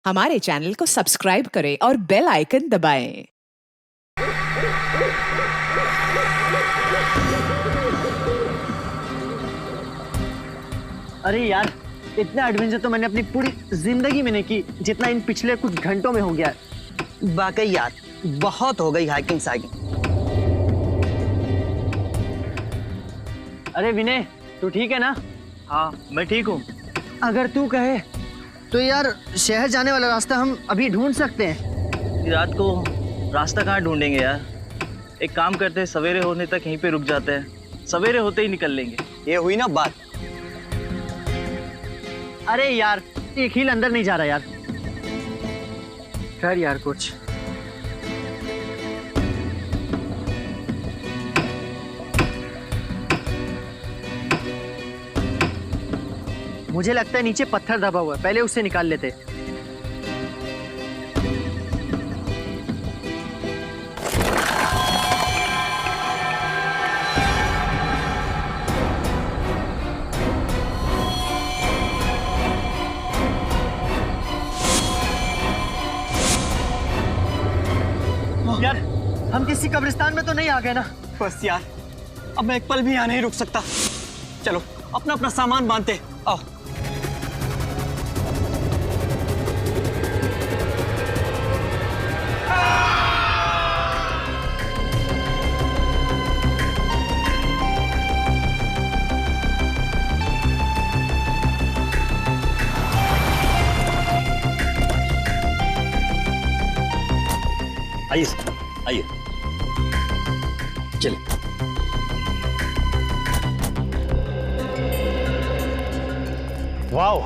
हमारे चैनल को सब्सक्राइब करें और बेल आइकन दबाएं। अरे यार, इतना एडवेंचर तो मैंने अपनी पूरी जिंदगी में नहीं की जितना इन पिछले कुछ घंटों में हो गया है। वाकई यार, बहुत हो गई हाइकिंग साइकिंग। अरे विनय, तू ठीक है ना? हाँ, मैं ठीक हूँ। अगर तू कहे तो यार शहर जाने वाला रास्ता हम अभी ढूंढ सकते हैं। रात को रास्ता कहाँ ढूंढेंगे यार? एक काम करते हैं, सवेरे होने तक यहीं पे रुक जाते हैं, सवेरे होते ही निकल लेंगे। ये हुई ना बात। अरे यार, एक हील अंदर नहीं जा रहा यार। कर यार कुछ। मुझे लगता है नीचे पत्थर दबा हुआ है, पहले उससे निकाल लेते। यार, हम किसी कब्रिस्तान में तो नहीं आ गए ना? बस यार, अब मैं एक पल भी यहाँ नहीं रुक सकता। चलो अपना अपना सामान बांधते, आओ। आइए सर, आइए। चलिए। वाओ,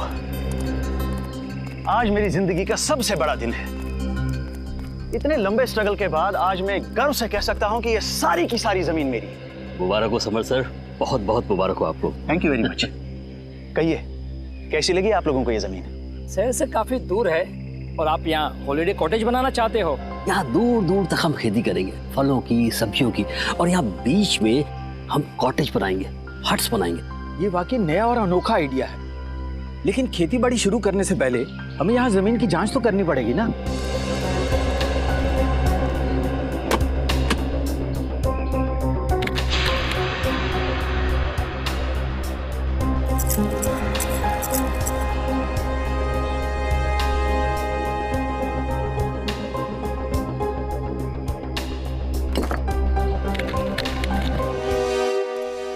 आज मेरी जिंदगी का सबसे बड़ा दिन है। इतने लंबे स्ट्रगल के बाद आज मैं गर्व से कह सकता हूं कि ये सारी की सारी जमीन मेरी है। मुबारक हो समर सर, बहुत बहुत मुबारक हो आपको। Thank you very much. कहिए, कैसी लगी आप लोगों को ये जमीन? शहर से काफी दूर है और आप यहाँ हॉलिडे कॉटेज बनाना चाहते हो? यहाँ दूर दूर तक हम खेती करेंगे, फलों की, सब्जियों की, और यहाँ बीच में हम कॉटेज बनाएंगे, हट्स बनाएंगे। ये वाकई नया और अनोखा आइडिया है, लेकिन खेती बाड़ी शुरू करने से पहले हमें यहाँ जमीन की जांच तो करनी पड़ेगी ना।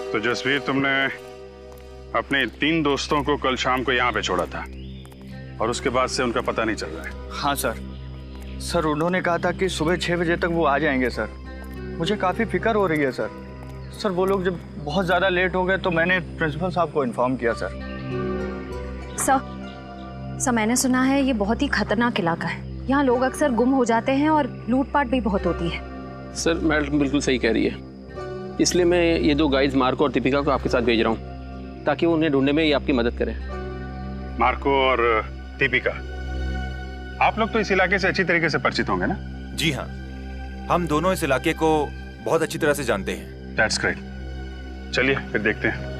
तो जसवीर, तुमने अपने 3 दोस्तों को कल शाम को यहाँ पे छोड़ा था और उसके बाद से उनका पता नहीं चल रहा है। हाँ सर, उन्होंने कहा था कि सुबह 6 बजे तक वो आ जाएंगे सर। मुझे काफ़ी फिक्र हो रही है सर। वो लोग जब बहुत ज़्यादा लेट हो गए तो मैंने प्रिंसिपल साहब को इन्फॉर्म किया सर। सर, मैंने सुना है ये बहुत ही खतरनाक इलाका है। यहाँ लोग अक्सर गुम हो जाते हैं और लूटपाट भी बहुत होती है। सर, मैडम बिल्कुल सही कह रही है, इसलिए मैं ये 2 गाइड्स मार्को और दीपिका को आपके साथ भेज रहा हूँ ताकि वो उन्हें ढूंढने में ये आपकी मदद करें। मार्को और दीपिका, आप लोग तो इस इलाके से अच्छी तरीके से परिचित होंगे ना? जी हाँ, हम दोनों इस इलाके को बहुत अच्छी तरह से जानते हैं। That's great. चलिए फिर देखते हैं।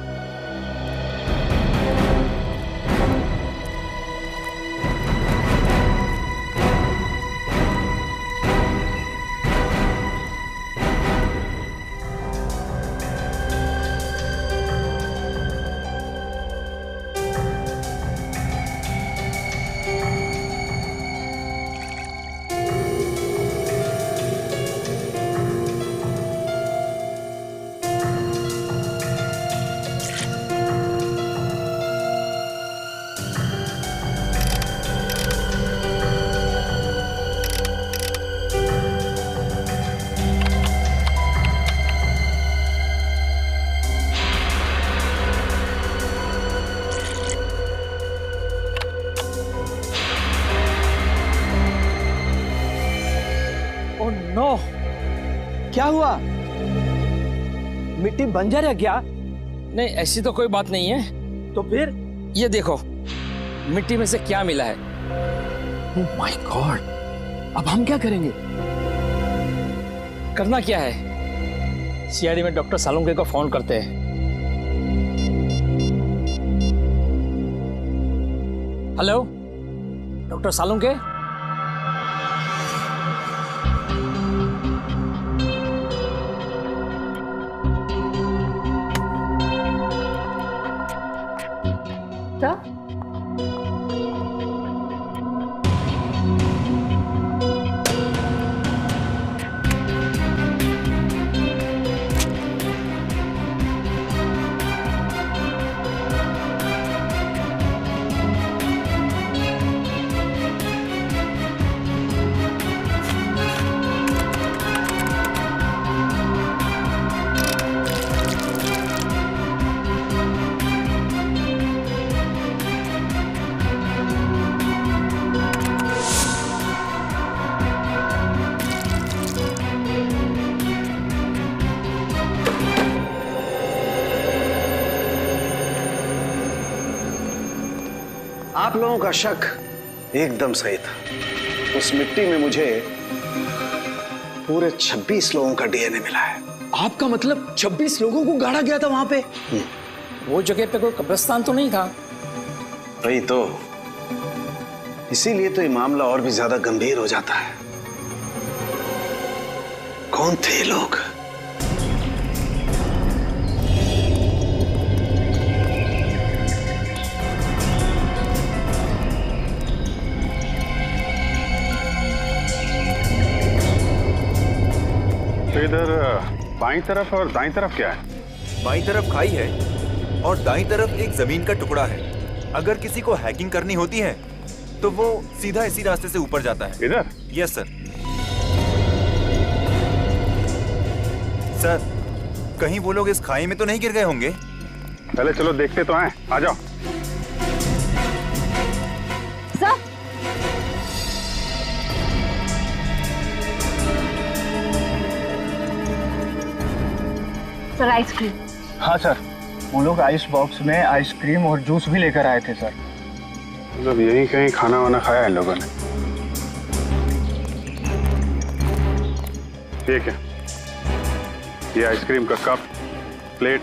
ओह नो, क्या हुआ? मिट्टी बंजर है क्या? नहीं, ऐसी तो कोई बात नहीं है। तो फिर ये देखो, मिट्टी में से क्या मिला है। ओह माय गॉड, अब हम क्या करेंगे? करना क्या है, सीआईडी में डॉक्टर सालुंके को फोन करते हैं। Hello doctor Salunke. आप लोगों का शक एकदम सही था। उस मिट्टी में मुझे पूरे 26 लोगों का डीएनए मिला है। आपका मतलब 26 लोगों को गाड़ा गया था वहां पे? वो जगह पे कोई कब्रिस्तान तो नहीं था? वही तो, इसीलिए तो ये मामला और भी ज्यादा गंभीर हो जाता है। कौन थे ये लोग? तो इधर बाईं तरफ और दाईं तरफ क्या है? बाईं तरफ खाई है और दाईं तरफ एक जमीन का टुकड़ा है। अगर किसी को हैकिंग करनी होती है तो वो सीधा इसी रास्ते से ऊपर जाता है। इधर? Yes sir. सर, कहीं वो लोग इस खाई में तो नहीं गिर गए होंगे? पहले चलो देखते तो हैं, आ जाओ। Sir ice cream. हाँ सर, वो लोग आइस बॉक्स में आइसक्रीम और जूस भी लेकर आए थे सर। मतलब यहीं कहीं खाना वाना खाया इन लोगों ने। ठीक है, ये आइसक्रीम का कप, प्लेट,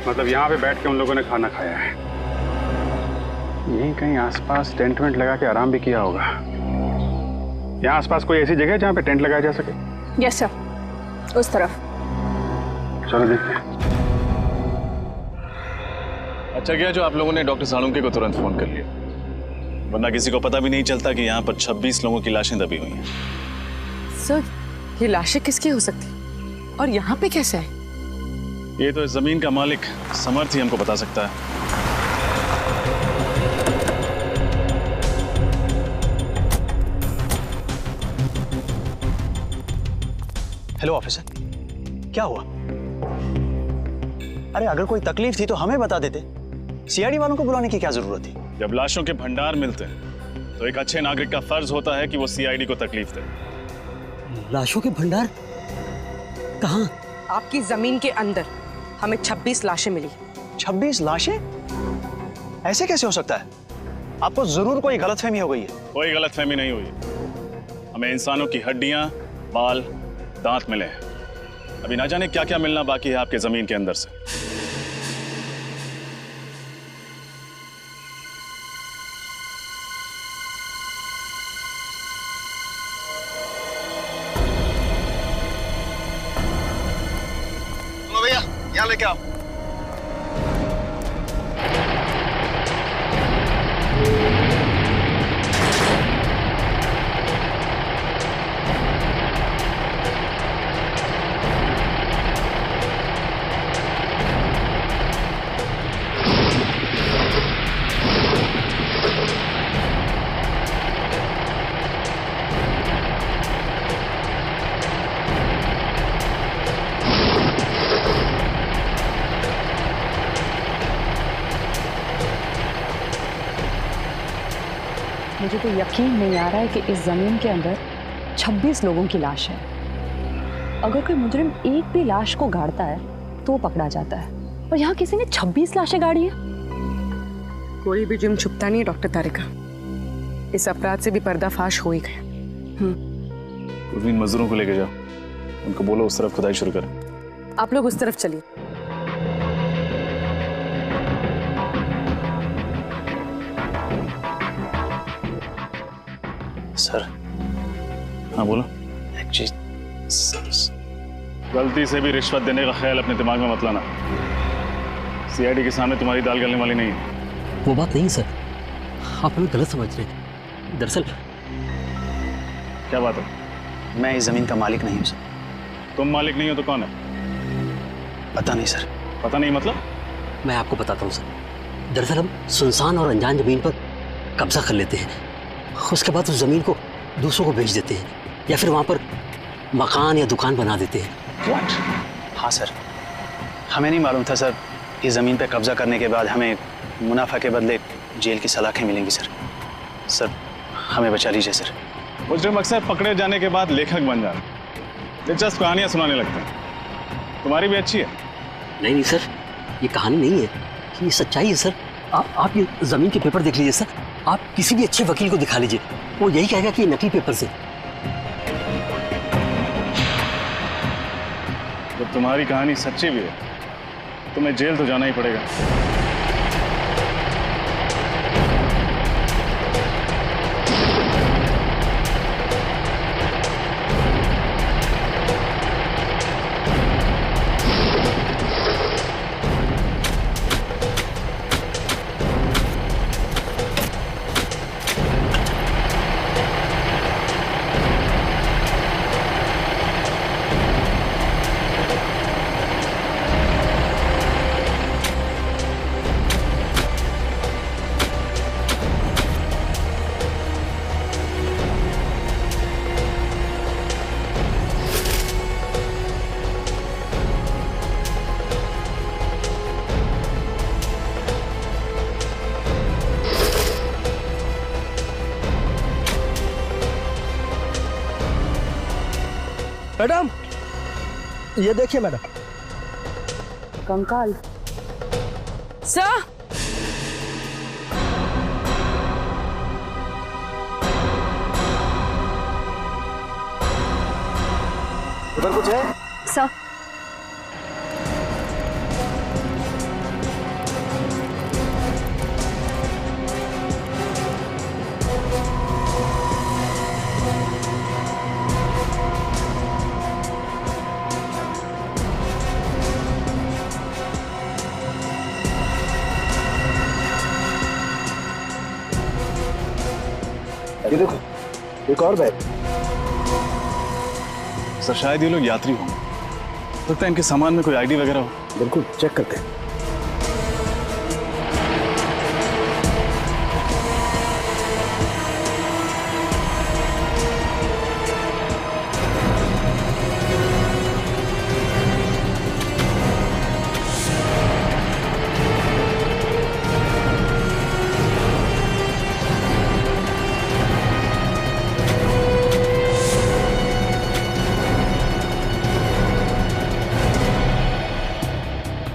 मतलब यहाँ पे बैठ के उन लोगों ने खाना खाया है। यहीं कहीं आसपास टेंट वेंट लगा के आराम भी किया होगा। यहाँ आसपास कोई ऐसी जगह है जहाँ पे टेंट लगाया जा सके? यस सर, उस तरफ। चलो देखते हैं। अच्छा किया जो आप लोगों ने डॉक्टर सालुंके को तुरंत फोन कर लिया, वरना किसी को पता भी नहीं चलता कि यहाँ पर 26 लोगों की लाशें दबी हुई हैं। सर, ये लाशें किसकी हो सकती और यहाँ पे कैसे है? ये तो इस जमीन का मालिक समर्थ ही हमको बता सकता है। हेलो ऑफिसर, क्या हुआ? अरे अगर कोई तकलीफ थी तो हमें बता देते। सीआईडी वालों को बुलाने की क्या जरूरत थी? जब लाशों के भंडार मिलते हैं तो एक अच्छे नागरिक का फर्ज होता है कि वो सीआईडी को तकलीफ दे। लाशों के भंडार कहाँ? आपकी जमीन के अंदर हमें 26 लाशें मिली। 26 लाशें? ऐसे कैसे हो सकता है? आपको जरूर कोई गलतफहमी हो गई है। कोई गलतफहमी नहीं हुई। हमें इंसानों की हड्डियां, बाल, दांत मिले हैं। अभी ना जाने क्या क्या मिलना बाकी है आपके जमीन के अंदर से। भैया यहाँ लेके आओ। मुझे तो यकीन नहीं आ रहा है कि इस जमीन के अंदर 26 लोगों की लाश है। अगर कोई मुजरिम एक भी लाश को गाड़ता है तो वो पकड़ा जाता है, और यहाँ किसी ने 26 लाशें गाड़ी है। कोई भी जुर्म छुपता नहीं है डॉक्टर तारिका। इस अपराध से भी पर्दाफाश हो ही गया। उर्मीन मजदूरों को लेके जाओ, उनको बोलो उस तरफ खुदाई शुरू करें। आप लोग उस तरफ चलिए। सर। हाँ बोलो। एक चीज, गलती से भी रिश्वत देने का ख्याल अपने दिमाग में मत लाना। सीआईडी के सामने तुम्हारी दाल गलने वाली नहीं है। वो बात नहीं सर, आप हमें गलत समझ रहे हैं। दरअसल क्या बात है? मैं इस जमीन का मालिक नहीं हूँ सर। तुम मालिक नहीं हो तो कौन है? पता नहीं सर। पता नहीं मतलब? मैं आपको बताता हूँ सर। दरअसल हम सुनसान और अनजान जमीन पर कब्जा कर लेते हैं, उसके बाद उस जमीन को दूसरों को बेच देते हैं या फिर वहाँ पर मकान या दुकान बना देते हैं। What? हाँ सर, हमें नहीं मालूम था सर इस जमीन पर कब्जा करने के बाद हमें मुनाफा के बदले जेल की सलाखें मिलेंगी सर। सर हमें बचा लीजिए सर। मुजरिम अक्सर पकड़े जाने के बाद लेखक बन जाते हैं, दिलचस्प कहानियां सुनाने लगते हैं। तुम्हारी भी अच्छी है। नहीं नहीं सर, ये कहानी नहीं है, ये सच्चाई है सर। आप ये जमीन के पेपर देख लीजिए सर। आप किसी भी अच्छे वकील को दिखा लीजिए, वो यही कहेगा कि ये नकली पेपर से। जब तुम्हारी कहानी सच्ची भी है, तुम्हें जेल तो जाना ही पड़ेगा। मैडम ये देखिए मैडम। कंकाल सर, उधर कुछ है? सर ये देखो, एक और बैग। सर शायद ये लोग यात्री होंगे। लगता है इनके सामान में कोई आईडी वगैरह हो। बिल्कुल, चेक करते हैं।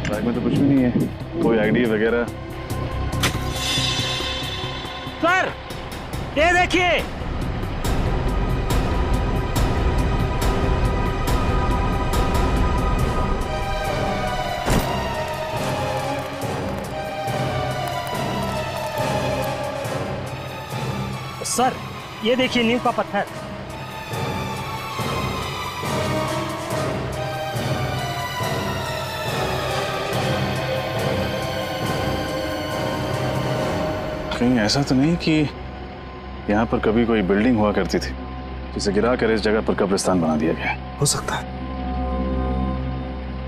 बैग में तो कुछ भी नहीं है, कोई आईडी वगैरह। सर ये देखिए। सर ये देखिए नीम का पत्थर। कहीं ऐसा तो नहीं कि यहाँ पर कभी कोई बिल्डिंग हुआ करती थी जिसे गिरा कर इस जगह पर कब्रिस्तान बना दिया गया? हो सकता है।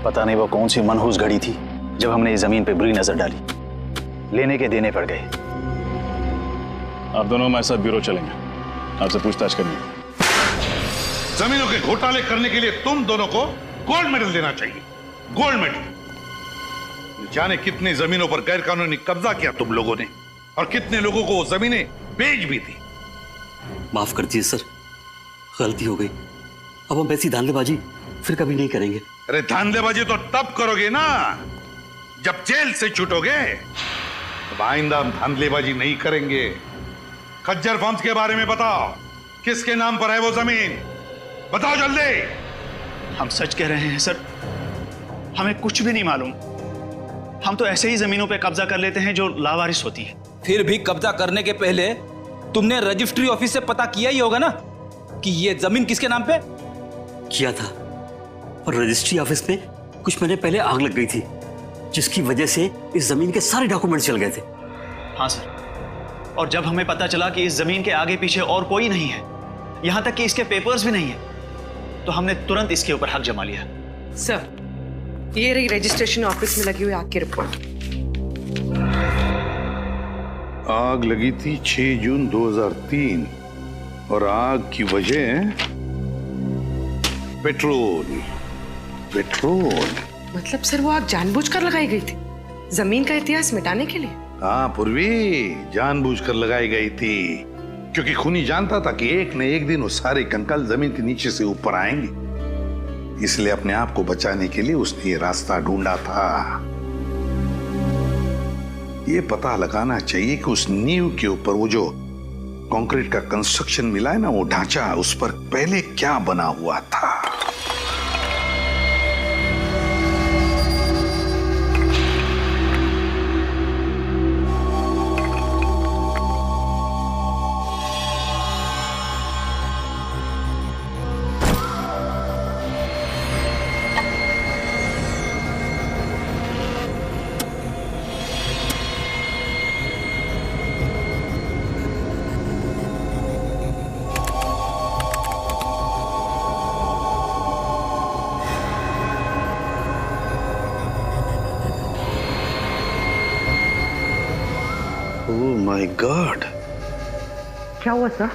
पता नहीं वो कौन सी मनहूस घड़ी थी जब हमने इस जमीन पे बुरी नजर डाली, लेने के देने पड़ गए। आप दोनों हमारे साथ ब्यूरो चलेंगे, आपसे पूछताछ करनी है। जमीनों के घोटाले करने के लिए तुम दोनों को गोल्ड मेडल देना चाहिए। Gold medal. जाने कितनी जमीनों पर गैर कानूनी कब्जा किया तुम लोगों ने और कितने लोगों को वो जमीनें बेच भी दी। माफ कर दीजिए सर, गलती हो गई। अब हम ऐसी धांधलेबाजी फिर कभी नहीं करेंगे। अरे धांधलेबाजी तो तब करोगे ना जब जेल से छूटोगे। अब आइंदा हम धांधलेबाजी नहीं करेंगे। खज्जर फार्म्स के बारे में बताओ, किसके नाम पर है वो जमीन? बताओ जल्दी। हम सच कह रहे हैं सर, हमें कुछ भी नहीं मालूम। हम तो ऐसे ही जमीनों पे कब्जा कर लेते हैं जो लावारिस होती है। फिर भी कब्जा करने के पहले तुमने रजिस्ट्री ऑफिस से पता किया ही होगा ना कि ये जमीन किसके नाम पे? किया था, और रजिस्ट्री ऑफिस में कुछ महीने पहले आग लग गई थी, जिसकी वजह से इस जमीन के सारे डॉक्यूमेंट चल गए थे। हाँ सर, और जब हमें पता चला कि इस जमीन के आगे पीछे और कोई नहीं है, यहां तक कि इसके पेपर्स भी नहीं है, तो हमने तुरंत इसके ऊपर हक जमा लिया। सर, ये रही रजिस्ट्रेशन ऑफिस में लगी हुई आग की रिपोर्ट। आग लगी थी 6 जून 2003 और आग की वजह पेट्रोल। मतलब सर वो आग जानबूझकर लगाई गई थी, जमीन का इतिहास मिटाने के लिए? हाँ पूर्वी, जानबूझकर लगाई गई थी, क्योंकि खूनी जानता था कि एक न एक दिन वो सारे कंकाल जमीन के नीचे से ऊपर आएंगे, इसलिए अपने आप को बचाने के लिए उसने ये रास्ता ढूंढा था। ये पता लगाना चाहिए कि उस नींव के ऊपर वो जो कंक्रीट का कंस्ट्रक्शन मिला है ना, वो ढांचा, उस पर पहले क्या बना हुआ था। ओह माय गॉड, क्या हुआ सर?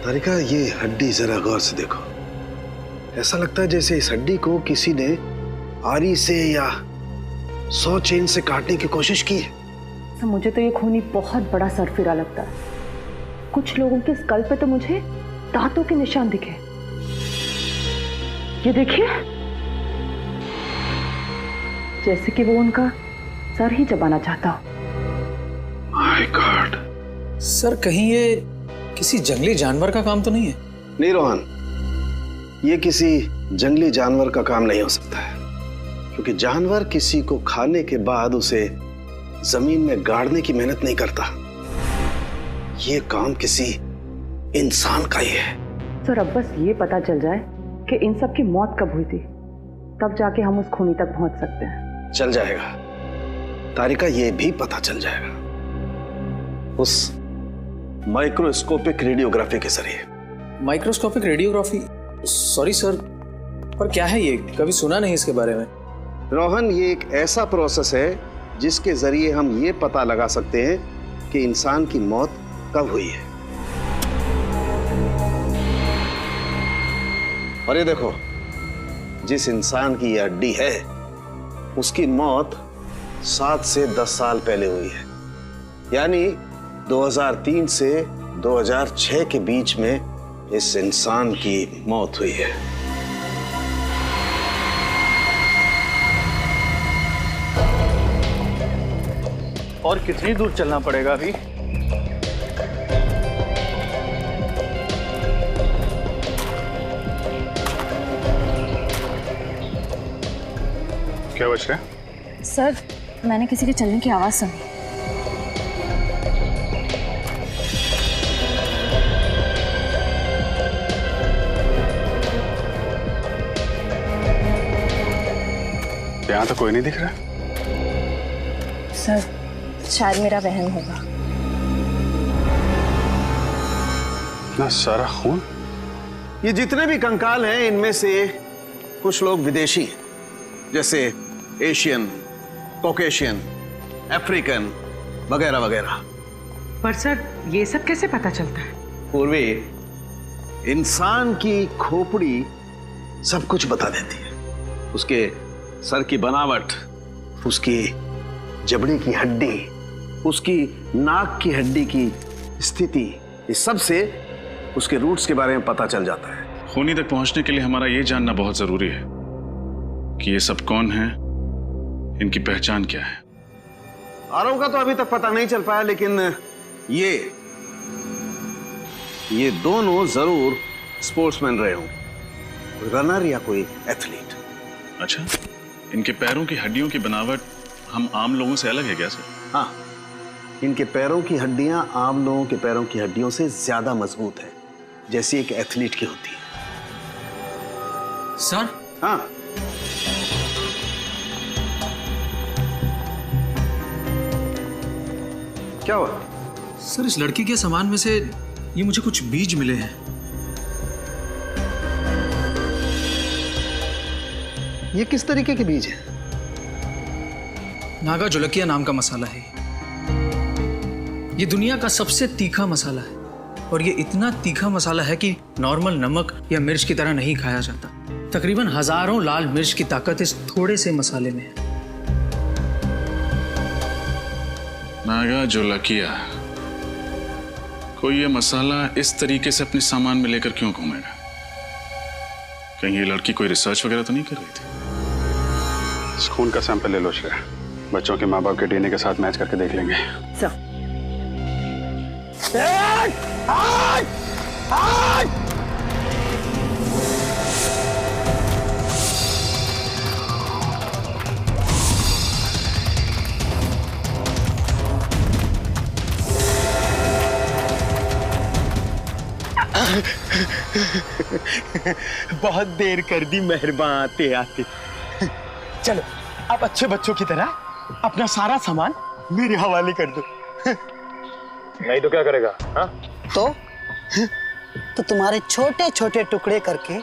तारिका, ये हड्डी जरा गौर से देखो। ऐसा लगता है जैसे इस हड्डी को किसी ने आरी से या 100 चेन से काटने की कोशिश की है। सर, मुझे तो ये खूनी बहुत बड़ा सरफिरा लगता है। कुछ लोगों के स्कल पे तो मुझे दांतों के निशान दिखे। ये देखिए, जैसे कि वो उनका सर ही चबाना चाहता हो। My God. सर, कहीं ये किसी जंगली जानवर का काम तो नहीं है? नहीं रोहन, ये किसी जंगली जानवर का काम नहीं हो सकता है, क्योंकि जानवर किसी को खाने के बाद उसे जमीन में गाड़ने की मेहनत नहीं करता। ये काम किसी इंसान का ही है। सर, अब बस ये पता चल जाए कि इन सब की मौत कब हुई थी, तब जाके हम उस खूनी तक पहुंच सकते हैं। चल जाएगा तारिका, ये भी पता चल जाएगा उस माइक्रोस्कोपिक रेडियोग्राफी के जरिए। Microscopic radiography? सॉरी सर, पर क्या है ये? कभी सुना नहीं इसके बारे में। रोहन, ये एक ऐसा प्रोसेस है जिसके जरिए हम ये पता लगा सकते हैं कि इंसान की मौत कब हुई है। और ये देखो, जिस इंसान की ये हड्डी है, उसकी मौत 7 से 10 साल पहले हुई है, यानी 2003 से 2006 के बीच में इस इंसान की मौत हुई है। और कितनी दूर चलना पड़ेगा अभी? क्या बच रहा है? सर, मैंने किसी के चलने की आवाज सुनी। यहाँ तो कोई नहीं दिख रहा। सर, शायद मेरा वहम होगा। इतना सारा खून। ये जितने भी कंकाल हैं, इनमें से कुछ लोग विदेशी हैं, जैसे एशियन, कॉकेशियन, अफ्रीकन वगैरह वगैरह। पर सर, ये सब कैसे पता चलता है? पूर्वी, इंसान की खोपड़ी सब कुछ बता देती है। उसके सर की बनावट, उसकी जबड़े की हड्डी, उसकी नाक की हड्डी की स्थिति, इस सब से उसके रूट्स के बारे में पता चल जाता है। खूनी तक पहुंचने के लिए हमारा ये जानना बहुत जरूरी है कि ये सब कौन है, इनकी पहचान क्या है। आरव का तो अभी तक पता नहीं चल पाया, लेकिन ये दोनों जरूर स्पोर्ट्समैन रहे होंगे, रनर या कोई एथलीट। अच्छा, इनके पैरों की हड्डियों की बनावट हम आम लोगों से अलग है क्या सर? हाँ, इनके पैरों की हड्डियां आम लोगों के पैरों की हड्डियों से ज्यादा मजबूत है, जैसी एक एथलीट की होती है। सर? हाँ। क्या हुआ? सर, इस लड़की के सामान में से ये मुझे कुछ बीज मिले हैं। ये किस तरीके के बीज हैं? नागा जोलकिया नाम का मसाला है। ये दुनिया का सबसे तीखा मसाला है और ये इतना तीखा मसाला है कि नॉर्मल नमक या मिर्च की तरह नहीं खाया जाता। तकरीबन हजारों लाल मिर्च की ताकत इस थोड़े से मसाले में है। नागा जोलकिया, कोई ये मसाला इस तरीके से अपने सामान में लेकर क्यों घूमेगा? कहीं ये लड़की कोई रिसर्च वगैरह तो नहीं कर रही थी? खून का सैंपल ले लो श्रेया, बच्चों के माँ बाप के डीएनए के साथ मैच करके देख लेंगे। बहुत देर कर दी मेहरबान आते आते। चलो अब अच्छे बच्चों की तरह अपना सारा सामान मेरे हवाले कर दो। नहीं तो क्या करेगा? हाँ? तो तुम्हारे छोटे छोटे टुकड़े करके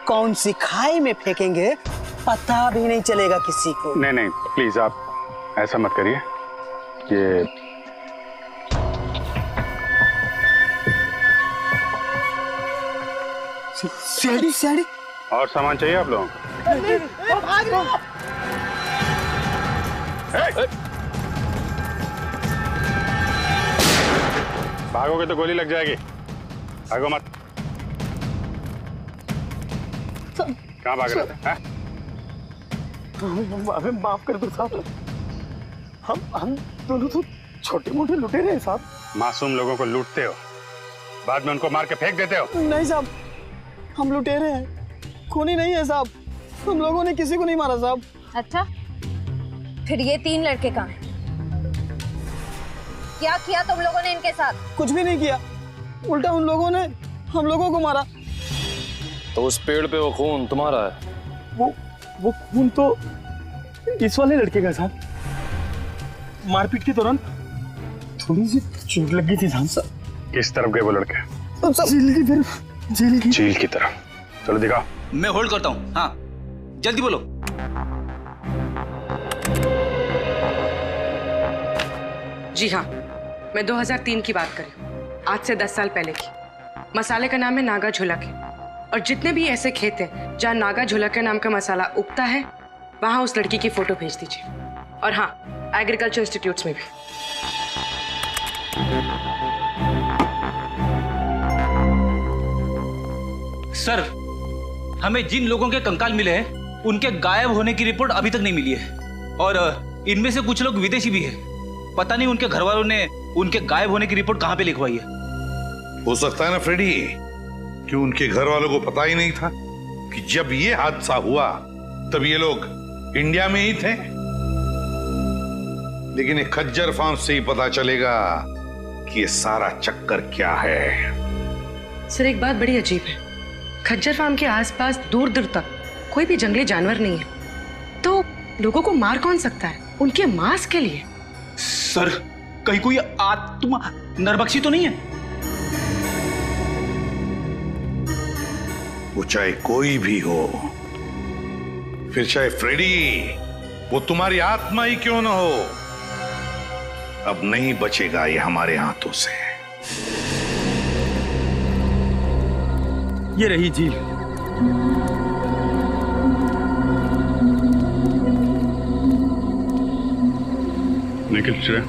कौन सी खाई में फेंकेंगे पता भी नहीं चलेगा किसी को। नहीं नहीं प्लीज आप ऐसा मत करिए। ये सीढ़ी और सामान चाहिए आप लोगों को? भागोगे तो गोली लग जाएगी। भागो मत। कहाँ भाग रहे थे? हमें माफ कर दो साहब, हम दोनों तो छोटे मोटे लुटेरे हैं साहब। मासूम लोगों को लूटते हो, बाद में उनको मार के फेंक देते हो। नहीं साहब, हम लुटेरे हैं, खूनी नहीं है साहब। हम लोगों ने किसी को नहीं मारा साहब। अच्छा, फिर ये 3 लड़के कहाँ हैं? क्या किया तुम लोगों ने इनके साथ? कुछ भी नहीं किया, उल्टा उन लोगों ने हम लोगों को मारा। तो उस पेड़ पे वो खून तुम्हारा है? वो खून तो इस वाले लड़के का साहब। मारपीट के दौरान थोड़ी सी चोट लगी थी साहब। किस तरफ गए वो लड़के? जेल की तरफ। झील की तरफ। चलो दिखाओ। मैं होल्ड करता हूँ। हाँ जल्दी बोलो। जी हाँ, मैं 2003 की बात कर रही हूँ, आज से 10 साल पहले की। मसाले का नाम है नागा झोलके, और जितने भी ऐसे खेत हैं जहाँ नागा झोलके नाम का मसाला उगता है, वहाँ उस लड़की की फोटो भेज दीजिए। और हाँ, एग्रीकल्चर इंस्टीट्यूट्स में भी। सर, हमें जिन लोगों के कंकाल मिले हैं उनके गायब होने की रिपोर्ट अभी तक नहीं मिली है, और इनमें से कुछ लोग विदेशी भी हैं। पता नहीं उनके घर वालों ने उनके गायब होने की रिपोर्ट कहां पे लिखवाई है। हो सकता है ना फ्रेडी कि उनके घर वालों को पता ही नहीं था कि जब ये हादसा हुआ तब ये लोग इंडिया में ही थे। लेकिन एक खज्जर फार्म से ही पता चलेगा कि ये सारा चक्कर क्या है। सर, एक बात बड़ी अजीब है, खज्जर फार्म के आसपास दूर दूर तक कोई भी जंगली जानवर नहीं है, तो लोगों को मार कौन सकता है? उनके मांस के लिए। सर, कहीं कोई आत्मा नरबक्षी तो नहीं है? वो चाहे कोई भी हो, फिर चाहे फ्रेडी, वो तुम्हारी आत्मा ही क्यों ना हो, अब नहीं बचेगा ये हमारे हाथों से। ये रही झील। निखिल, श्रेया,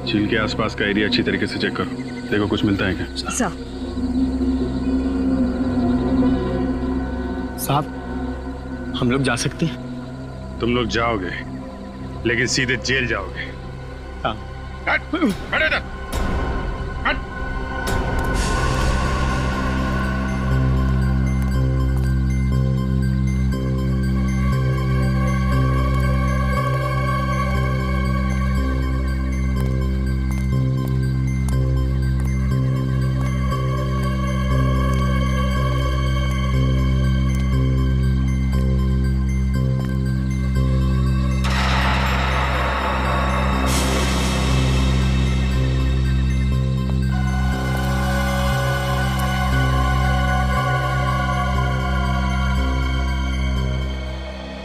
झील के आसपास का एरिया अच्छी तरीके से चेक करो, देखो कुछ मिलता है क्या। साहब, हम लोग जा सकते हैं? तुम लोग जाओगे, लेकिन सीधे जेल जाओगे। हाँ।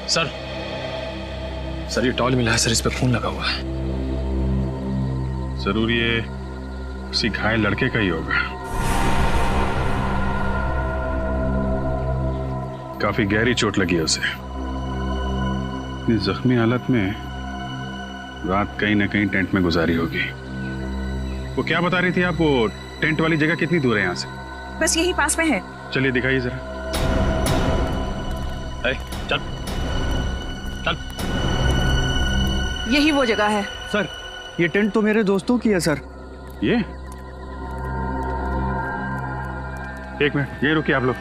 सर ये टॉल मिला है सर, इस पे खून लगा हुआ है। जरूर ये किसी घायल लड़के का ही होगा। काफी गहरी चोट लगी है उसे। इस जख्मी हालत में रात कहीं ना कहीं टेंट में गुजारी होगी। वो क्या बता रही थी आप, वो टेंट वाली जगह कितनी दूर है यहाँ से? बस यही पास में है। चलिए दिखाइए जरा। चल चल। यही वो जगह है। सर ये टेंट तो मेरे दोस्तों की है सर। ये एक मिनट, ये रुकिए आप लोग।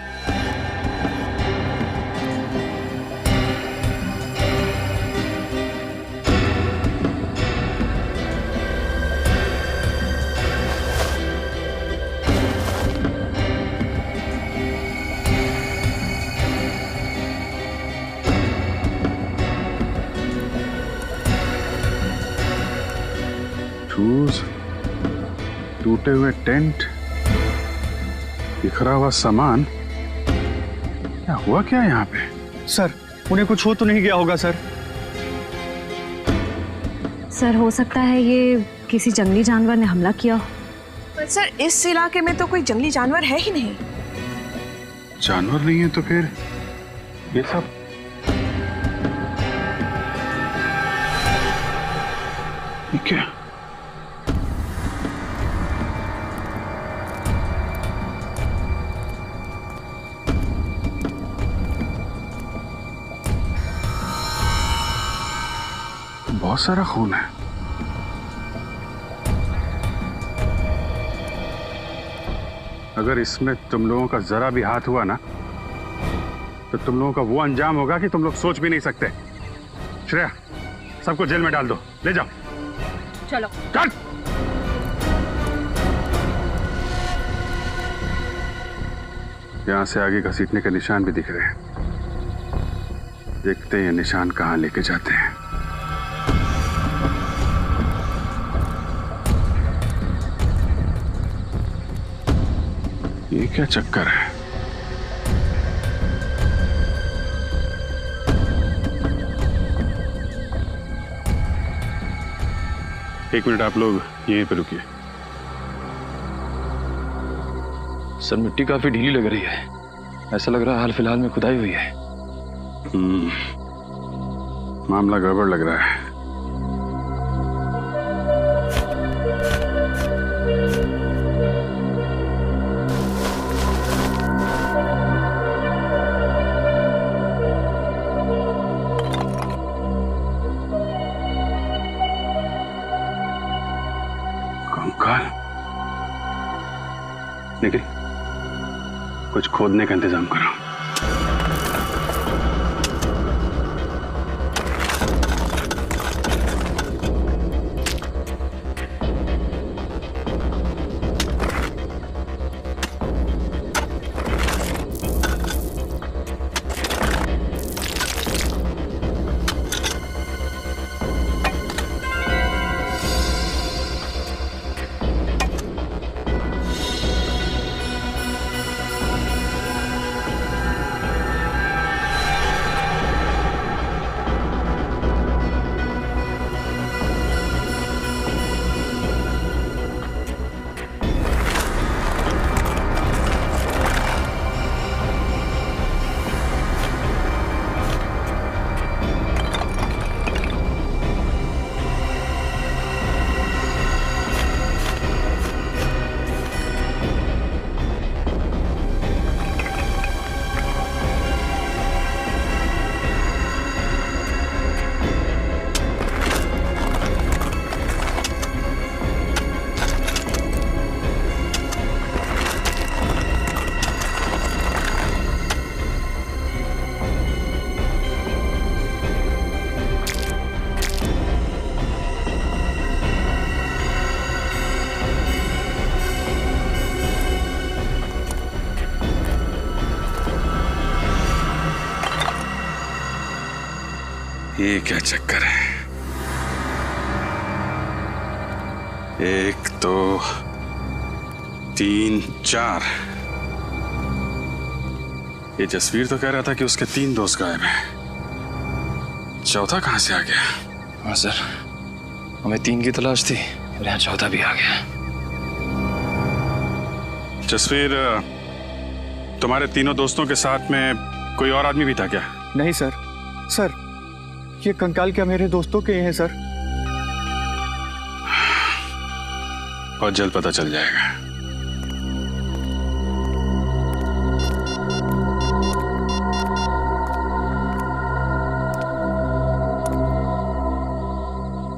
शूज, टूटे हुए टेंट, बिखरा हुआ सामान, क्या हुआ क्या यहाँ पे? सर उन्हें कुछ हो तो नहीं गया होगा सर? सर हो सकता है ये किसी जंगली जानवर ने हमला किया हो। पर सर इस इलाके में तो कोई जंगली जानवर है ही नहीं। जानवर नहीं है तो फिर ये सब? ये क्या? बहुत सारा खून है। अगर इसमें तुम लोगों का जरा भी हाथ हुआ ना तो तुम लोगों का वो अंजाम होगा कि तुम लोग सोच भी नहीं सकते। श्रेया, सबको जेल में डाल दो, ले जाओ। चलो चल। यहां से आगे घसीटने के निशान भी दिख रहे हैं। देखते हैं ये निशान कहां लेके जाते हैं। ये क्या चक्कर है? एक मिनट आप लोग यहीं पे रुकिए। सर मिट्टी काफी ढीली लग रही है, ऐसा लग रहा है हाल फिलहाल में खुदाई हुई है। मामला गड़बड़ लग रहा है। निखिल, कुछ खोदने का इंतजाम करो। ये क्या चक्कर है? एक दो तीन चार। ये जसवीर तो कह रहा था कि उसके 3 दोस्त गायब हैं। चौथा कहाँ से आ गया? हाँ सर, हमें 3 की तलाश थी और यहाँ चौथा भी आ गया। जसवीर, तुम्हारे तीनों दोस्तों के साथ में कोई और आदमी भी था क्या? नहीं सर। सर, ये कंकाल क्या मेरे दोस्तों के हैं सर? बहुत जल्द पता चल जाएगा।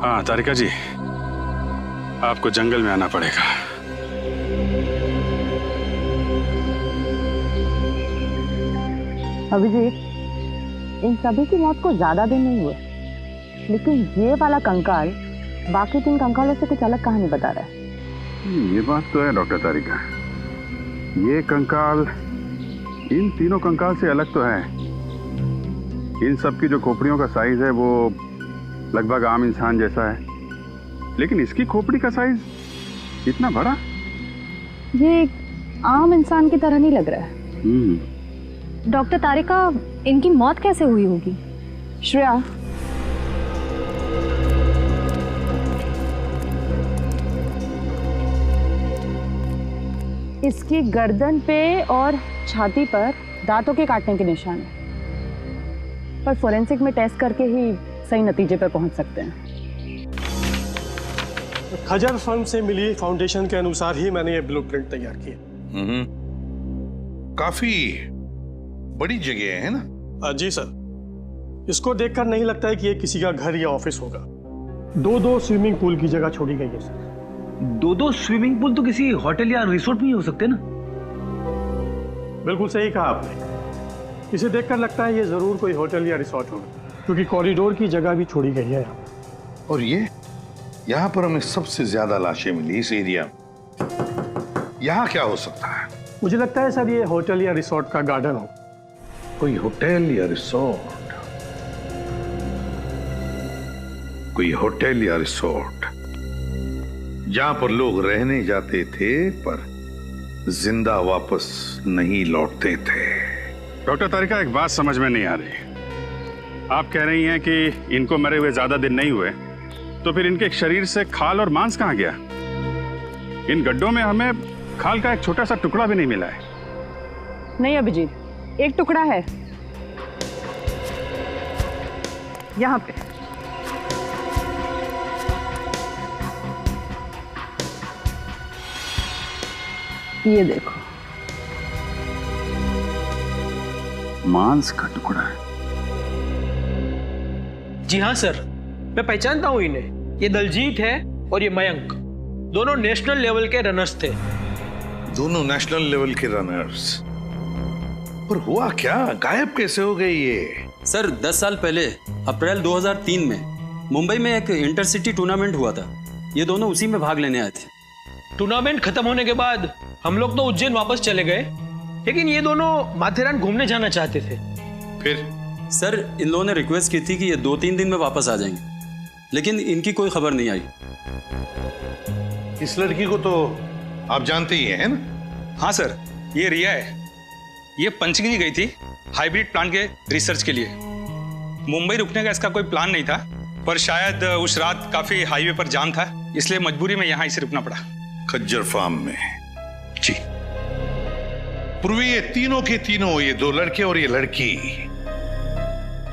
हाँ तारिका जी, आपको जंगल में आना पड़ेगा। अभिजीत, इन सभी की मौत को ज्यादा दिन नहीं हुए, लेकिन ये वाला कंकाल बाकी 3 कंकालों से कुछ अलग कहानी बता रहा है। ये बात तो है डॉक्टर तारिका, ये कंकाल इन तीनों कंकाल से अलग तो है। इन सब की जो खोपड़ियों का साइज है वो लगभग आम इंसान जैसा है, लेकिन इसकी खोपड़ी का साइज इतना बड़ा। ये एक आम इंसान की तरह नहीं लग रहा है। डॉक्टर तारिका, इनकी मौत कैसे हुई होगी? श्रेया, इसकी गर्दन पे और छाती पर दांतों के काटने के निशान हैं, पर फोरेंसिक में टेस्ट करके ही सही नतीजे पर पहुंच सकते हैं। खजर फर्म से मिली फाउंडेशन के अनुसार ही मैंने ये ब्लूप्रिंट तैयार किया। काफी बड़ी जगह है ना? जी सर, इसको देखकर नहीं लगता है कि ये किसी का घर या ऑफिस होगा। 2-2 स्विमिंग पूल की जगह छोड़ी गई है सर। 2-2 स्विमिंग पूल तो किसी होटल या रिसोर्ट में ही हो सकते हैं ना? बिल्कुल सही कहा आपने। इसे देखकर लगता है ये जरूर कोई होटल या रिसोर्ट होगा, क्योंकि कॉरिडोर की जगह भी छोड़ी गई है यहाँ। और ये यहाँ पर हमें सबसे ज्यादा लाशें मिली इस एरिया में। यहाँ क्या हो सकता है? मुझे लगता है सर ये होटल या रिसोर्ट का गार्डन हो। कोई होटल या रिसोर्ट, कोई होटल या रिसोर्ट जहां पर लोग रहने जाते थे पर जिंदा वापस नहीं लौटते थे। डॉक्टर तारिका, एक बात समझ में नहीं आ रही। आप कह रही हैं कि इनको मरे हुए ज्यादा दिन नहीं हुए, तो फिर इनके शरीर से खाल और मांस कहाँ गया? इन गड्ढों में हमें खाल का एक छोटा सा टुकड़ा भी नहीं मिला है। नहीं अभिजीत, एक टुकड़ा है यहाँ पे। ये देखो, मांस का टुकड़ा है। जी हाँ सर, मैं पहचानता हूं इन्हें। ये दलजीत है और ये मयंक, दोनों नेशनल लेवल के रनर्स थे। दोनों नेशनल लेवल के रनर्स? पर हुआ क्या, गायब कैसे हो गए ये? सर 10 साल पहले अप्रैल 2003 में मुंबई में एक इंटरसिटी टूर्नामेंट हुआ था। ये दोनों उसी में भाग लेने आए थे। टूर्नामेंट खत्म होने के बाद हम लोग तो उज्जैन वापस चले गए, लेकिन ये दोनों माथेरान घूमने जाना चाहते थे। फिर? सर इन लोगों ने रिक्वेस्ट की थी कि ये 2-3 दिन में वापस आ जाएंगे, लेकिन इनकी कोई खबर नहीं आई। इस लड़की को तो आप जानते ही हैं ना? हाँ सर, ये रिया है। ये पंचगिरी गई थी हाइब्रिड प्लांट के रिसर्च के लिए। मुंबई रुकने का इसका कोई प्लान नहीं था, पर शायद उस रात काफी हाईवे पर जाम था, इसलिए मजबूरी में यहाँ इसे रुकना पड़ा। खज्जर फार्म में? जी। पूर्वी ये तीनों के तीनों, ये 2 लड़के और ये लड़की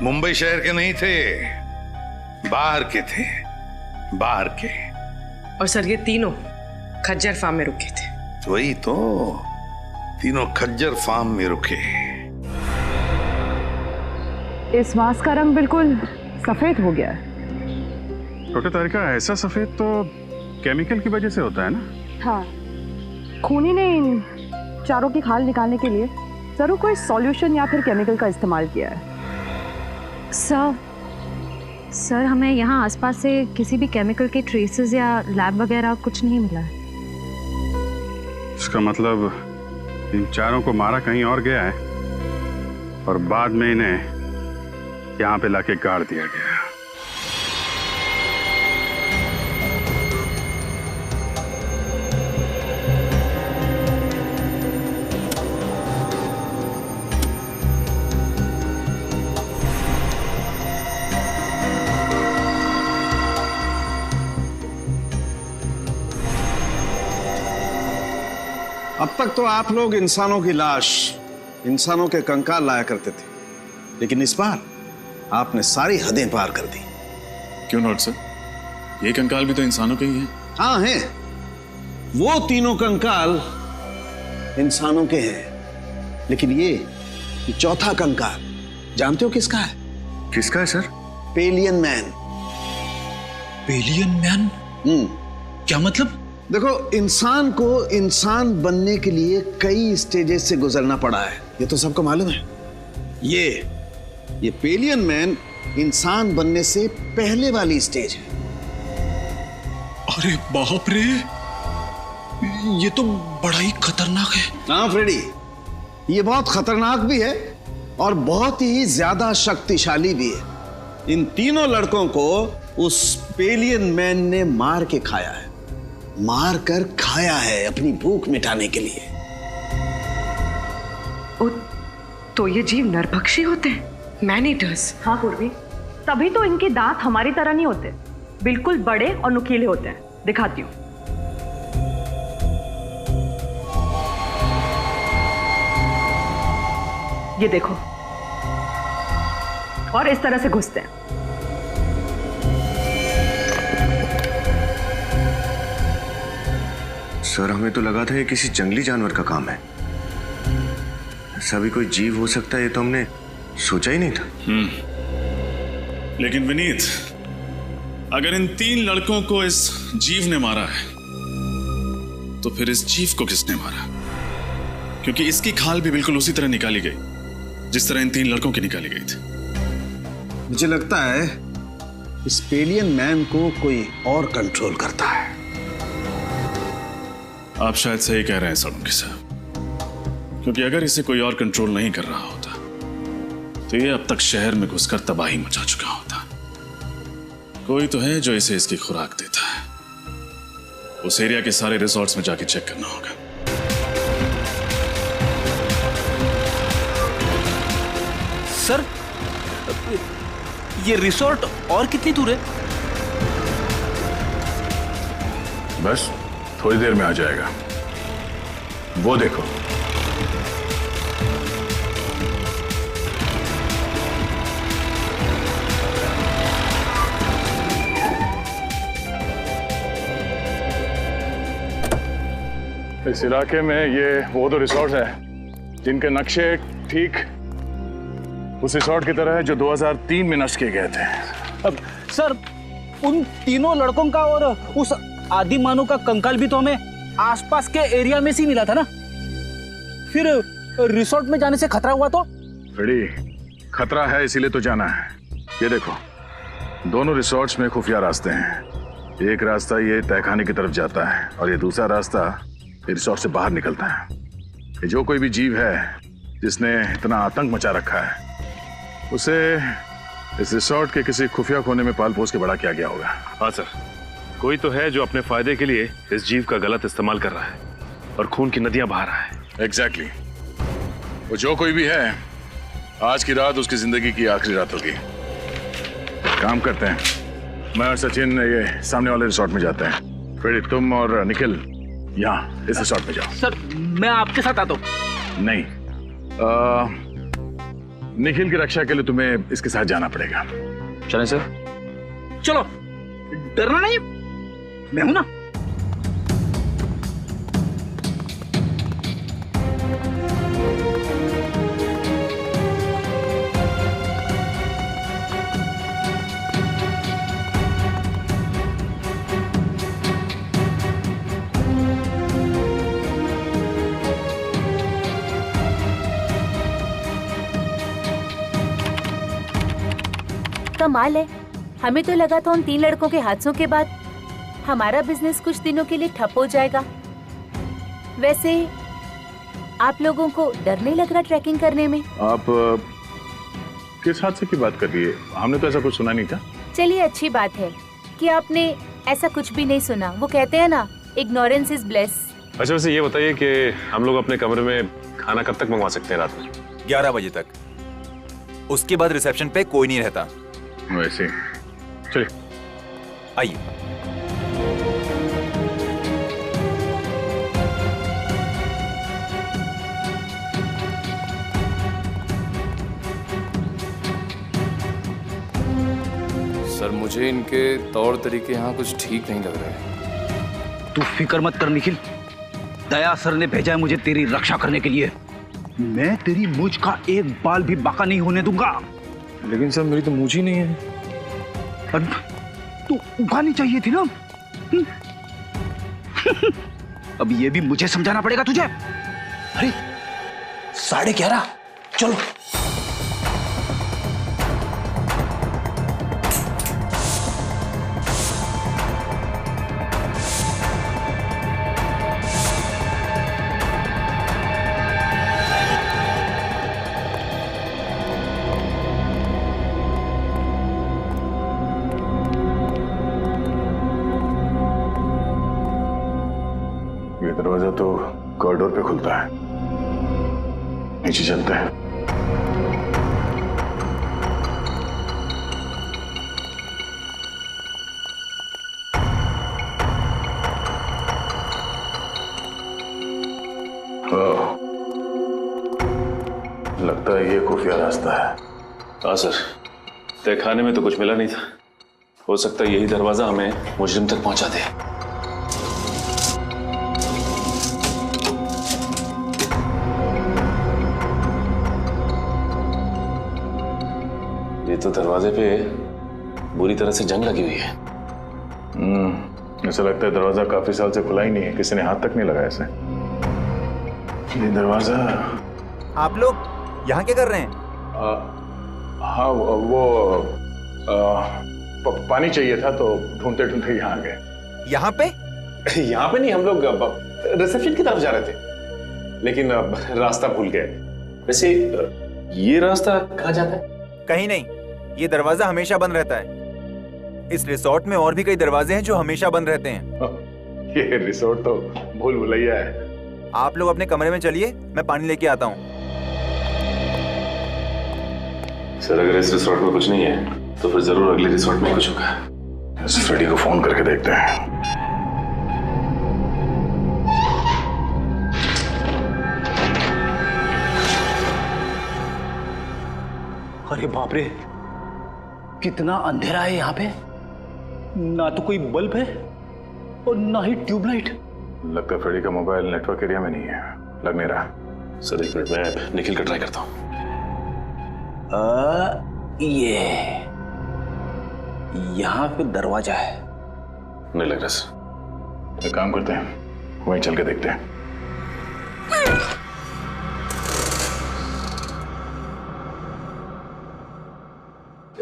मुंबई शहर के नहीं थे, बाहर के थे, बाहर के। और सर ये तीनों खज्जर फार्म में रुके थे। वही तो, तीनों खज्जर फार्म में रुके। इस मांस का रंग बिल्कुल सफेद हो गया है। डॉक्टर तारिका, ऐसा सफेद तो केमिकल की वजह से होता है ना? हाँ, खूनी ने इन चारों की खाल निकालने के लिए जरूर कोई सॉल्यूशन या फिर केमिकल का इस्तेमाल किया है। सर हमें यहाँ आसपास से किसी भी केमिकल के ट्रेसेस या लैब वगैरह कुछ नहीं मिला है। इसका मतलब इन चारों को मारा कहीं और गया है और बाद में इन्हें यहाँ पे लाके गाड़ दिया गया। अब तक तो आप लोग इंसानों की लाश, इंसानों के कंकाल लाया करते थे, लेकिन इस बार आपने सारी हदें पार कर दी। क्यों नॉट सर? ये कंकाल भी तो इंसानों के ही हैं। हाँ हैं। वो तीनों कंकाल इंसानों के हैं, लेकिन ये चौथा कंकाल जानते हो किसका है? किसका है sir? Pavilion man. Pavilion man? क्या मतलब? देखो, इंसान को इंसान बनने के लिए कई स्टेजेस से गुजरना पड़ा है, ये तो सबको मालूम है। ये पेलियन मैन इंसान बनने से पहले वाली स्टेज है। अरे बाप रे, ये तो बड़ा ही खतरनाक है। हाँ फ्रेडी, ये बहुत खतरनाक भी है और बहुत ही ज्यादा शक्तिशाली भी है। इन तीनों लड़कों को उस पेलियन मैन ने मार के खाया है, मार कर खाया है अपनी भूख मिटाने के लिए। तो ये जीव नरभक्षी होते हैं, मैन ईटर्स। हाँ पूर्वी, तभी तो इनके दांत हमारी तरह नहीं होते, बिल्कुल बड़े और नुकीले होते हैं। दिखाती हूँ। ये देखो, और इस तरह से घुसते हैं। सर, हमें तो लगा था ये किसी जंगली जानवर का काम है। ऐसा भी कोई जीव हो सकता है, ये तो हमने सोचा ही नहीं था। लेकिन विनीत, अगर इन 3 लड़कों को इस जीव ने मारा है, तो फिर इस जीव को किसने मारा? क्योंकि इसकी खाल भी बिल्कुल उसी तरह निकाली गई जिस तरह इन 3 लड़कों की निकाली गई थी। मुझे लगता है इस पेलियन मैन को कोई और कंट्रोल करता है। आप शायद सही कह रहे हैं सोलंकी साहब, क्योंकि अगर इसे कोई और कंट्रोल नहीं कर रहा होता तो ये अब तक शहर में घुसकर तबाही मचा चुका होता। कोई तो है जो इसे इसकी खुराक देता है। उस एरिया के सारे रिसोर्ट्स में जाके चेक करना होगा। सर, ये रिसोर्ट और कितनी दूर है? बस थोड़ी देर में आ जाएगा, वो देखो। इस इलाके में ये वो दो रिसोर्ट हैं जिनके नक्शे ठीक उस रिसोर्ट की तरह है जो 2003 में नष्ट किए गए थे। अब सर, उन तीनों लड़कों का और उस आदि मानव का कंकाल भी तो हमें आसपास के एरिया में से मिला था ना। फिर रिसोर्ट में जाने से खतरा हुआ तो? बड़ी खतरा है, इसीलिए तो जाना है। ये देखो, दोनों रिसोर्ट्स में खुफिया रास्ते हैं। एक रास्ता ये तहखाने की तरफ जाता है और ये दूसरा रास्ता रिसोर्ट से बाहर निकलता है। ये जो कोई भी जीव है जिसने इतना आतंक मचा रखा है, उसे इस रिसोर्ट के किसी खुफिया कोने में पाल पोस के बड़ा किया गया होगा। हाँ सर, कोई तो है जो अपने फायदे के लिए इस जीव का गलत इस्तेमाल कर रहा है और खून की नदियां बहा रहा है। एग्जैक्टली। वो जो कोई भी है, आज की रात उसकी जिंदगी की आखिरी रात होगी। काम करते हैं, मैं और सचिन ये सामने वाले रिसोर्ट में जाते हैं। फिर तुम और निखिल यहाँ इस रिसोर्ट में जाओ। सर, मैं आपके साथ आता हूँ। नहीं, निखिल की रक्षा के लिए तुम्हें इसके साथ जाना पड़ेगा। चलें सर? चलो, डरना नहीं, मैं हूं ना। कमाल है, हमें तो लगा था उन 3 लड़कों के हादसों के बाद हमारा बिजनेस कुछ दिनों के लिए ठप हो जाएगा। वैसे आप लोगों को डर नहीं लग रहा ट्रैकिंग करने में? आप किस हादसे की बात कर रही है? हमने तो ऐसा कुछ सुना नहीं था। चलिए, अच्छी बात है कि आपने ऐसा कुछ भी नहीं सुना। वो कहते हैं ना, इग्नोरेंस इज ब्लेस। अच्छा, वैसे ये बताइए कि हम लोग अपने कमरे में खाना कब तक मंगवा सकते हैं? रात में 11 बजे तक। उसके बाद रिसेप्शन पे कोई नहीं रहता। वैसे चलिए, आइए। मुझे इनके तौर तरीके यहाँ कुछ ठीक नहीं लग रहे। तू फिक्र मत कर निखिल, दया सर ने भेजा है मुझे तेरी रक्षा करने के लिए। मैं तेरी मूंछ का एक बाल भी बाका नहीं होने दूंगा। लेकिन सर मेरी तो मूंछ ही नहीं है। तू उगानी चाहिए थी ना। अब ये भी मुझे समझाना पड़ेगा तुझे। अरे 11:30 चलो। ये दरवाजा तो कॉरिडोर पे खुलता है, नीचे चलते हैं। लगता है ये खुफिया रास्ता है। हाँ सर, तहखाने में तो कुछ मिला नहीं था। हो सकता है यही दरवाजा हमें मुजरिम तक पहुंचा दे। ये तो दरवाजे पे बुरी तरह से जंग लगी हुई है। ऐसा लगता है दरवाजा काफी साल से खुला ही नहीं है, किसी ने हाथ तक नहीं लगाया इसे। ये दरवाजा। आप लोग यहाँ क्या कर रहे हैं? हाँ वो पानी चाहिए था तो ढूंढते ढूंढते यहाँ आ गए। यहाँ पे? यहाँ पे नहीं, हम लोग रिसेप्शन की तरफ जा रहे थे, लेकिन रास्ता भूल गए। वैसे ये रास्ता कहाँ जाता है? कहीं नहीं, ये दरवाजा हमेशा बंद रहता है। इस रिसोर्ट में और भी कई दरवाजे हैं जो हमेशा बंद रहते हैं। ये रिसोर्ट तो भूल भुलैया है। आप लोग अपने कमरे में चलिए, मैं पानी लेके आता हूँ। सर अगर इस रिसोर्ट में कुछ नहीं है तो फिर जरूर अगले रिसोर्ट में कुछ होगा। इस फ्रेडी को फोन करके देखते हैं। अरे बाप रे, कितना अंधेरा है यहाँ पे। ना तो कोई बल्ब है और ना ही ट्यूबलाइट। लगता है फ्रेडी का मोबाइल नेटवर्क एरिया में नहीं है, लग नहीं रहा। सर एक मिनट, मैं निखिल का ट्राई करता हूँ। ये यहाँ पे दरवाजा है। नहीं लग रहा सर। एक काम करते हैं, वहीं चल के देखते हैं।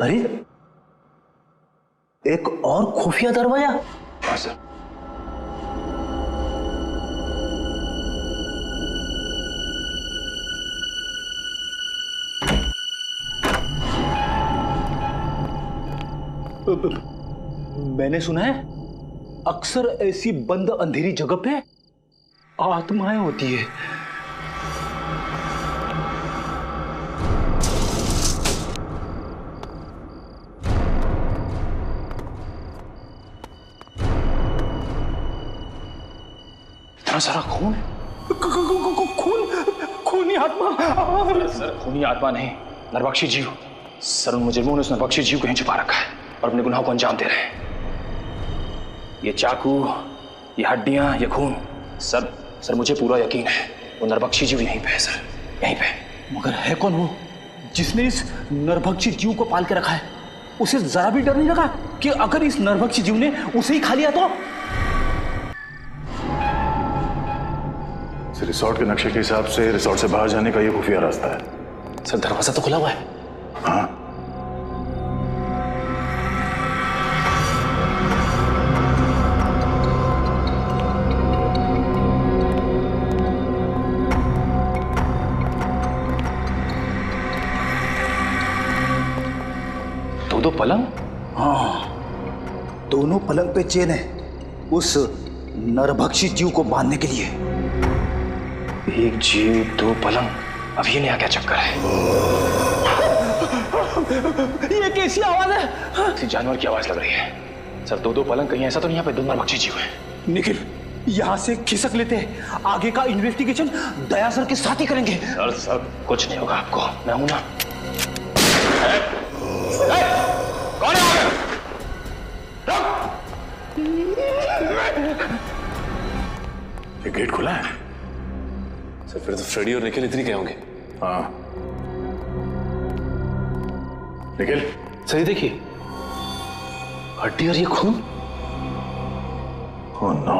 अरे एक और खुफिया दरवाजा। हाँ सर। मैंने सुना है अक्सर ऐसी बंद अंधेरी जगह पे आत्माएं होती है। इतना सारा खून, खूनी आत्मा। सर खूनी आत्मा नहीं, नरबख्शी जीव। सर उन मुजरिमों ने उस नरबख्शी जीव को यहीं छुपा रखा है और अपने गुनाहों को अंजाम दे रहे हैं। ये चाकू, ये हड्डियां, ये खून। सर मुझे पूरा यकीन है वो नरबख्शी जीव यहीं पे है सर, यहीं पे। मगर है कौन वो जिसने इस नरभक्षी जीव को पाल के रखा है? उसे जरा भी डर नहीं लगा कि अगर इस नरभक्षी जीव ने उसे ही खा लिया तो? रिसोर्ट के नक्शे के हिसाब से रिसोर्ट से बाहर जाने का ये खुफिया रास्ता है। सर दरवाजा तो खुला हुआ है। हाँ दो पलंग। हाँ, दोनों पलंग पे चेन है उस नरभक्षी जीव को बांधने के लिए। एक जीव दो पलंग, अब ये नया क्या चक्कर है? ये कैसी आवाज है? किसी जानवर की आवाज लग रही है। सर दो पलंग, कहीं ऐसा तो नहीं यहाँ पे दो नरभक्षी जीव है? निखिल यहाँ से खिसक लेते हैं, आगे का इन्वेस्टिगेशन दया सर के साथ ही करेंगे। सर कुछ नहीं होगा आपको, मैं हूं ना। कौन है? ये गेट खुला है सर। फिर तो फ्रेडी और निखिल इतनी क्या होंगे? हाँ निखिल सही देखिए, हड्डी और ये खून। ओह नो,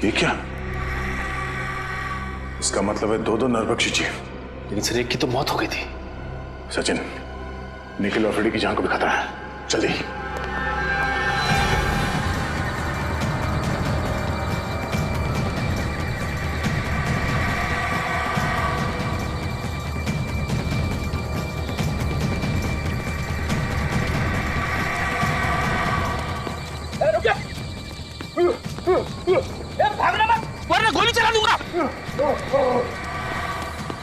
ये क्या? इसका मतलब है दो नरभक्षी जीव। लेकिन सर एक की तो मौत हो गई थी। सचिन, निखिल और फ्रेडी की जान को भी खतरा है, जल्दी। भागना मत वरना गोली चला दूंगा।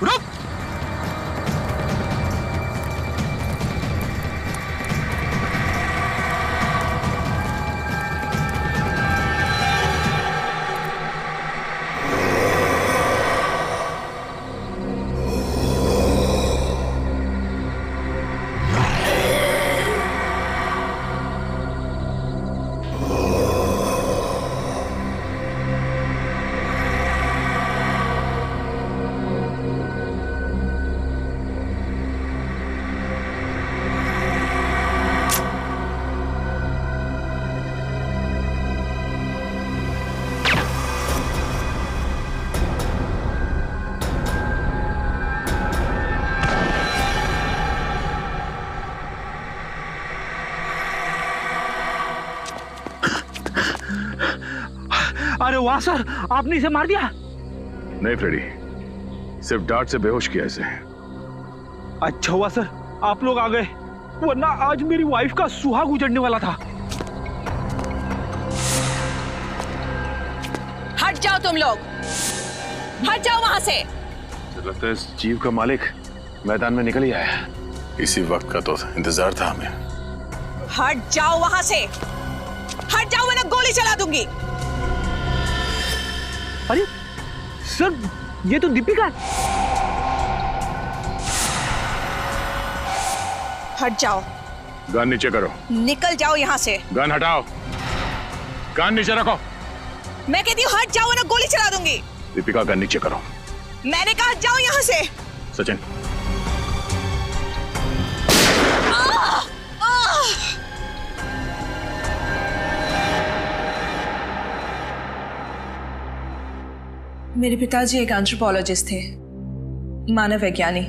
रुक। अरे वाह सर, आपने इसे मार दिया। नहीं फ्रेडी, सिर्फ डांट से बेहोश किया इसे। अच्छा हुआ सर आप लोग आ गए, वरना आज मेरी वाइफ का सुहाग उजड़ने वाला था। हट जाओ तुम लोग, हट जाओ वहां से। लगता है इस जीव का मालिक मैदान में निकल ही आया। इसी वक्त का तो इंतजार था हमें। हट जाओ वहां से, हट जाओ वरना गोली चला दूंगी। अरे सर ये तो दीपिका है। हट जाओ। गन नीचे करो। निकल जाओ यहाँ से। गन हटाओ, गन नीचे रखो। मैं कहती हूँ हट जाओ वरना गोली चला दूंगी। दीपिका गन नीचे करो। मैंने कहा हट जाओ यहाँ से। सचिन मेरे पिताजी एक एंथ्रोपोलॉजिस्ट थे, मानव वैज्ञानी।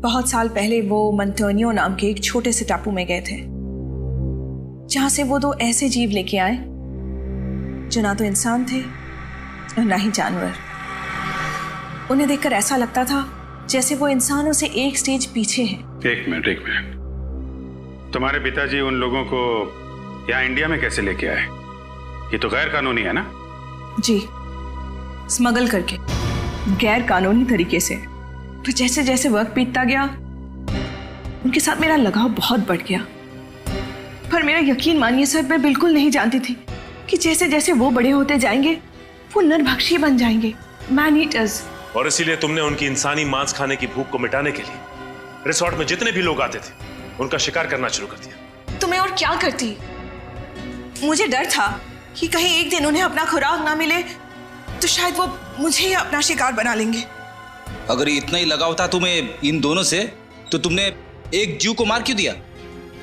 बहुत साल पहले वो मंटोनियो नाम के एक छोटे से टापू में गए थे, जहां से वो दो ऐसे जीव लेके आए जो ना तो इंसान थे और ना ही जानवर। उन्हें देखकर ऐसा लगता था जैसे वो इंसानों से एक स्टेज पीछे हैं। एक मिनट, तुम्हारे पिताजी उन लोगों को यहाँ इंडिया में कैसे लेके आए? ये तो गैर कानूनी है ना? जी, स्मगल करके, गैर कानूनी तरीके से। तो जैसे जैसे वक्त बीतता गया उनके साथ मेरा लगाव बहुत बढ़ गया। पर मेरा यकीन मानिए सर, मैं बिल्कुल नहीं जानती थी कि जैसे जैसे वो बड़े होते जाएंगे वो नरभक्षी बन जाएंगे, मैन ईटर्स। और इसीलिए तुमने उनकी इंसानी मांस खाने की भूख को मिटाने के लिए रिसोर्ट में जितने भी लोग आते थे उनका शिकार करना शुरू कर दिया। तो मैं और क्या करती? मुझे डर था कि कहीं एक दिन उन्हें अपना खुराक ना मिले तो शायद वो मुझे ही अपना शिकार बना लेंगे। अगर इतना ही लगाव था तुम्हें इन दोनों से, तो तुमने एक जीव को मार क्यों दिया?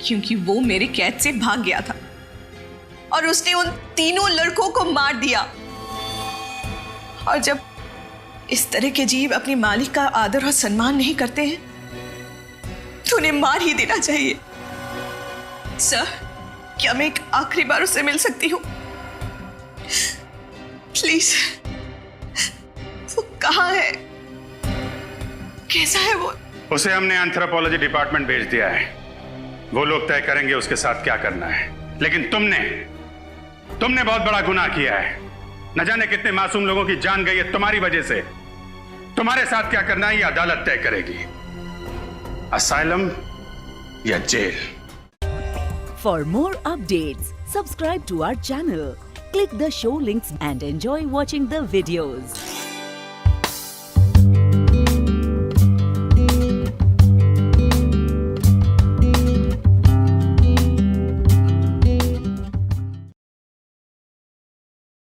क्योंकि वो मेरे कैद से भाग गया था और उसने उन तीनों लड़कों को मार दिया। और जब इस तरह के जीव अपने मालिक का आदर और सम्मान नहीं करते हैं तो उन्हें मार ही देना चाहिए। सर, क्या मैं एक आखिरी बार उससे मिल सकती हूँ? प्लीज। वो कहाँ है? कैसा है वो? उसे हमने एंथ्रोपोलॉजी डिपार्टमेंट भेज दिया है, वो लोग तय करेंगे उसके साथ क्या करना है। लेकिन तुमने बहुत बड़ा गुनाह किया है। न जाने कितने मासूम लोगों की जान गई है तुम्हारी वजह से। तुम्हारे साथ क्या करना है ये अदालत तय करेगी, असाइलम या jail. For more updates, subscribe to our channel, click the show links and enjoy watching the videos.